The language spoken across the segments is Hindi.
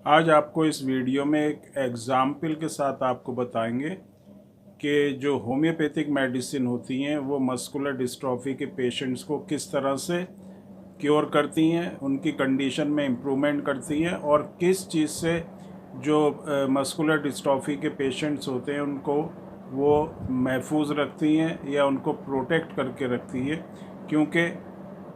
आज आपको इस वीडियो में एक एग्ज़ाम्पल के साथ आपको बताएंगे कि जो होम्योपैथिक मेडिसिन होती हैं वो मस्कुलर डिस्ट्रॉफी के पेशेंट्स को किस तरह से क्योर करती हैं, उनकी कंडीशन में इम्प्रूवमेंट करती हैं और किस चीज़ से जो मस्कुलर डिस्ट्रॉफी के पेशेंट्स होते हैं उनको वो महफूज रखती हैं या उनको प्रोटेक्ट करके रखती है। क्योंकि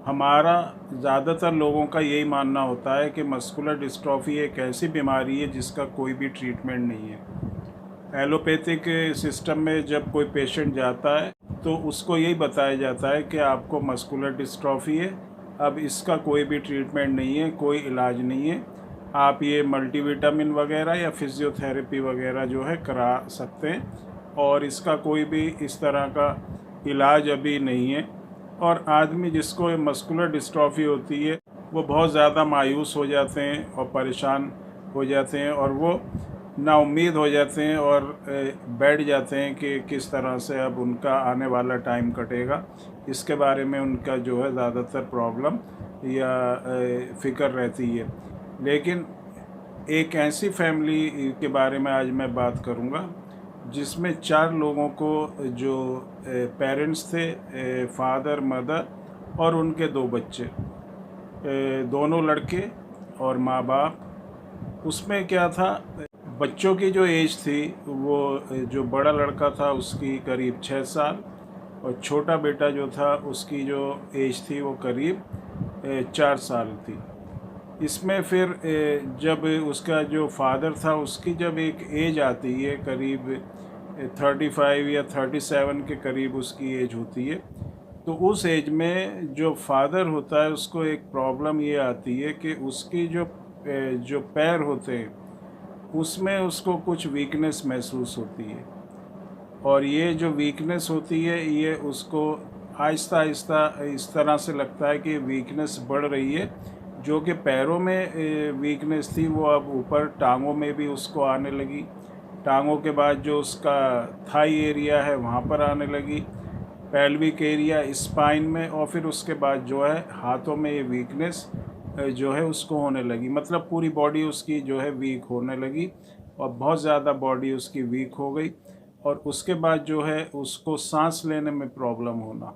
हमारा ज़्यादातर लोगों का यही मानना होता है कि मस्कुलर डिस्ट्रॉफी एक ऐसी बीमारी है जिसका कोई भी ट्रीटमेंट नहीं है। एलोपैथिक सिस्टम में जब कोई पेशेंट जाता है तो उसको यही बताया जाता है कि आपको मस्कुलर डिस्ट्रॉफी है, अब इसका कोई भी ट्रीटमेंट नहीं है, कोई इलाज नहीं है, आप ये मल्टीविटामिन वगैरह या फिज़ियोथेरेपी वगैरह जो है करा सकते हैं और इसका कोई भी इस तरह का इलाज अभी नहीं है। और आदमी जिसको मस्कुलर डिस्ट्रॉफी होती है वो बहुत ज़्यादा मायूस हो जाते हैं और परेशान हो जाते हैं और वो नाउम्मीद हो जाते हैं और बैठ जाते हैं कि किस तरह से अब उनका आने वाला टाइम कटेगा। इसके बारे में उनका जो है ज़्यादातर प्रॉब्लम या फ़िक्र रहती है। लेकिन एक ऐसी फैमिली के बारे में आज मैं बात करूँगा जिसमें 4 लोगों को जो पेरेंट्स थे, फादर मदर और उनके 2 बच्चे, दोनों लड़के और माँ बाप। उसमें क्या था, बच्चों की जो एज थी वो जो बड़ा लड़का था उसकी करीब 6 साल और छोटा बेटा जो था उसकी जो एज थी वो करीब 4 साल थी। इसमें फिर जब उसका जो फादर था उसकी जब एक एज आती है करीब 35 या 37 के करीब उसकी एज होती है, तो उस एज में जो फादर होता है उसको एक प्रॉब्लम ये आती है कि उसकी जो पैर होते हैं उसमें उसको कुछ वीकनेस महसूस होती है और ये जो वीकनेस होती है ये उसको आहिस्ता आहिस्ता इस तरह से लगता है कि वीकनेस बढ़ रही है। जो कि पैरों में वीकनेस थी वो अब ऊपर टांगों में भी उसको आने लगी, टांगों के बाद जो उसका थाई एरिया है वहाँ पर आने लगी, पेल्विक एरिया, स्पाइन में, और फिर उसके बाद जो है हाथों में ये वीकनेस जो है उसको होने लगी। मतलब पूरी बॉडी उसकी जो है वीक होने लगी और बहुत ज़्यादा बॉडी उसकी वीक हो गई और उसके बाद जो है उसको सांस लेने में प्रॉब्लम होना,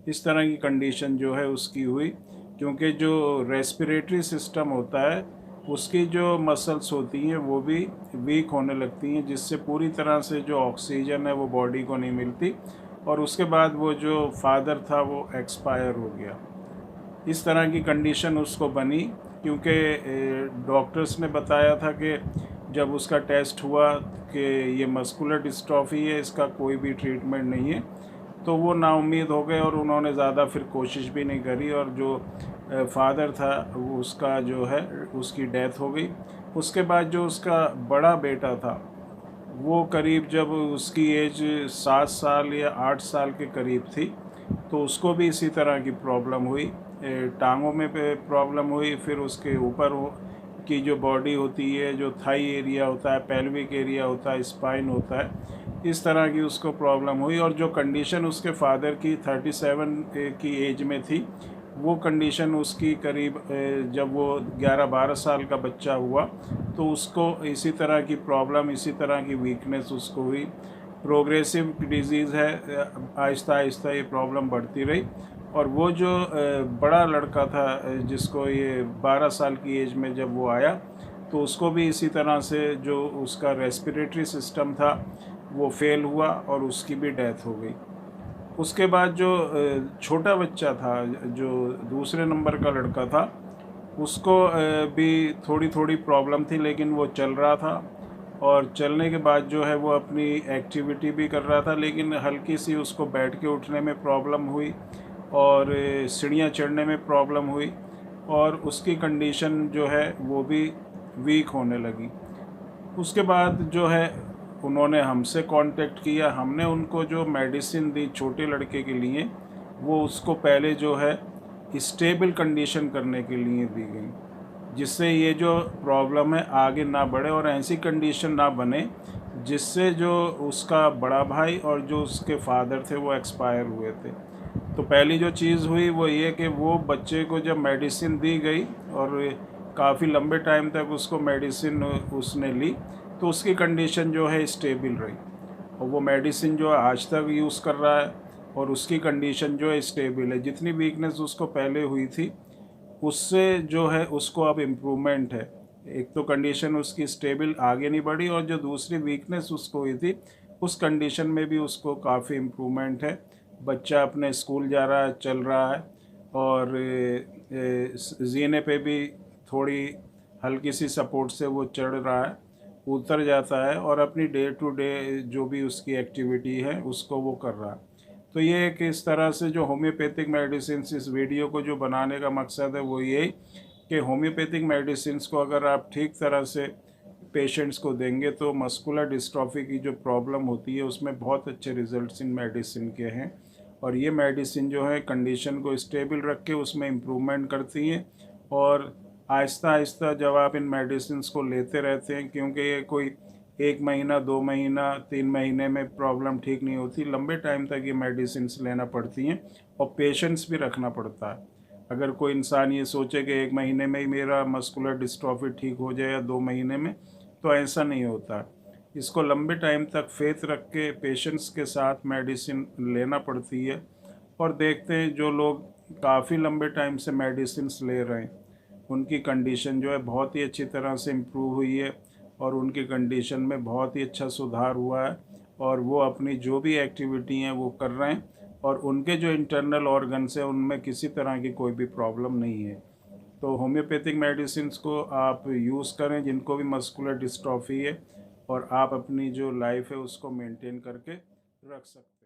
इस तरह की कंडीशन जो है उसकी हुई। क्योंकि जो रेस्पिरेटरी सिस्टम होता है उसकी जो मसल्स होती हैं वो भी वीक होने लगती हैं, जिससे पूरी तरह से जो ऑक्सीजन है वो बॉडी को नहीं मिलती और उसके बाद वो जो फादर था वो एक्सपायर हो गया। इस तरह की कंडीशन उसको बनी क्योंकि डॉक्टर्स ने बताया था कि जब उसका टेस्ट हुआ कि ये मस्कुलर डिस्ट्रॉफी है, इसका कोई भी ट्रीटमेंट नहीं है, तो वो नाउम्मीद हो गए और उन्होंने ज़्यादा फिर कोशिश भी नहीं करी और जो फादर था वो उसका जो है उसकी डेथ हो गई। उसके बाद जो उसका बड़ा बेटा था वो करीब जब उसकी एज 7 साल या 8 साल के करीब थी तो उसको भी इसी तरह की प्रॉब्लम हुई, टांगों में प्रॉब्लम हुई, फिर उसके ऊपर की जो बॉडी होती है, जो थाई एरिया होता है, पेल्विक एरिया होता है, स्पाइन होता है, इस तरह की उसको प्रॉब्लम हुई। और जो कंडीशन उसके फादर की 37 की एज में थी वो कंडीशन उसकी करीब जब वो 11-12 साल का बच्चा हुआ तो उसको इसी तरह की प्रॉब्लम, इसी तरह की वीकनेस उसको हुई। प्रोग्रेसिव डिजीज़ है, आहिस्ता आहिस्ता ये प्रॉब्लम बढ़ती रही और वो जो बड़ा लड़का था जिसको ये 12 साल की एज में जब वो आया तो उसको भी इसी तरह से जो उसका रेस्पिरेटरी सिस्टम था वो फेल हुआ और उसकी भी डेथ हो गई। उसके बाद जो छोटा बच्चा था, जो दूसरे नंबर का लड़का था, उसको भी थोड़ी थोड़ी प्रॉब्लम थी लेकिन वो चल रहा था और चलने के बाद जो है वो अपनी एक्टिविटी भी कर रहा था, लेकिन हल्की सी उसको बैठ के उठने में प्रॉब्लम हुई और सीढ़ियाँ चढ़ने में प्रॉब्लम हुई और उसकी कंडीशन जो है वो भी वीक होने लगी। उसके बाद जो है उन्होंने हमसे कांटेक्ट किया, हमने उनको जो मेडिसिन दी छोटे लड़के के लिए वो उसको पहले जो है स्टेबल कंडीशन करने के लिए दी गई, जिससे ये जो प्रॉब्लम है आगे ना बढ़े और ऐसी कंडीशन ना बने जिससे जो उसका बड़ा भाई और जो उसके फादर थे वो एक्सपायर हुए थे। तो पहली जो चीज़ हुई वो ये कि वो बच्चे को जब मेडिसिन दी गई और काफ़ी लंबे टाइम तक उसको मेडिसिन उसने ली तो उसकी कंडीशन जो है स्टेबल रही, और वो मेडिसिन जो है आज तक यूज़ कर रहा है और उसकी कंडीशन जो है स्टेबल है। जितनी वीकनेस उसको पहले हुई थी उससे जो है उसको अब इम्प्रूवमेंट है। एक तो कंडीशन उसकी स्टेबल आगे नहीं बढ़ी, और जो दूसरी वीकनेस उसको हुई थी उस कंडीशन में भी उसको काफ़ी इम्प्रूवमेंट है। बच्चा अपने स्कूल जा रहा है, चल रहा है, और जीने पे भी थोड़ी हल्की सी सपोर्ट से वो चढ़ रहा है, उतर जाता है, और अपनी डे टू डे जो भी उसकी एक्टिविटी है उसको वो कर रहा है। तो ये एक इस तरह से जो होम्योपैथिक मेडिसिन, इस वीडियो को जो बनाने का मकसद है वो यही कि होम्योपैथिक मेडिसिन को अगर आप ठीक तरह से पेशेंट्स को देंगे तो मस्कुलर डिस्ट्रॉफी की जो प्रॉब्लम होती है उसमें बहुत अच्छे रिजल्ट्स इन मेडिसिन के हैं। और ये मेडिसिन जो है कंडीशन को स्टेबल रख के उसमें इम्प्रूवमेंट करती हैं, और आहिस्ता आहिस्ता जब आप इन मेडिसिन को लेते रहते हैं, क्योंकि ये कोई 1 महीना 2 महीना 3 महीने में प्रॉब्लम ठीक नहीं होती, लंबे टाइम तक ये मेडिसिन लेना पड़ती हैं और पेशेंस भी रखना पड़ता है। अगर कोई इंसान ये सोचे कि 1 महीने में ही मेरा मस्कुलर डिस्ट्रॉफी ठीक हो जाए या 2 महीने में, तो ऐसा नहीं होता। इसको लंबे टाइम तक फेथ रख के पेशेंस के साथ मेडिसिन लेना पड़ती है। और देखते हैं जो लोग काफ़ी लंबे टाइम से मेडिसिन ले रहे हैं उनकी कंडीशन जो है बहुत ही अच्छी तरह से इम्प्रूव हुई है, और उनकी कंडीशन में बहुत ही अच्छा सुधार हुआ है, और वो अपनी जो भी एक्टिविटी हैं वो कर रहे हैं, और उनके जो इंटरनल ऑर्गन्स हैं उनमें किसी तरह की कोई भी प्रॉब्लम नहीं है। तो होम्योपैथिक मेडिसिन को आप यूज़ करें जिनको भी मस्कुलर डिस्ट्रॉफी है, और आप अपनी जो लाइफ है उसको मेंटेन करके रख सकते हैं।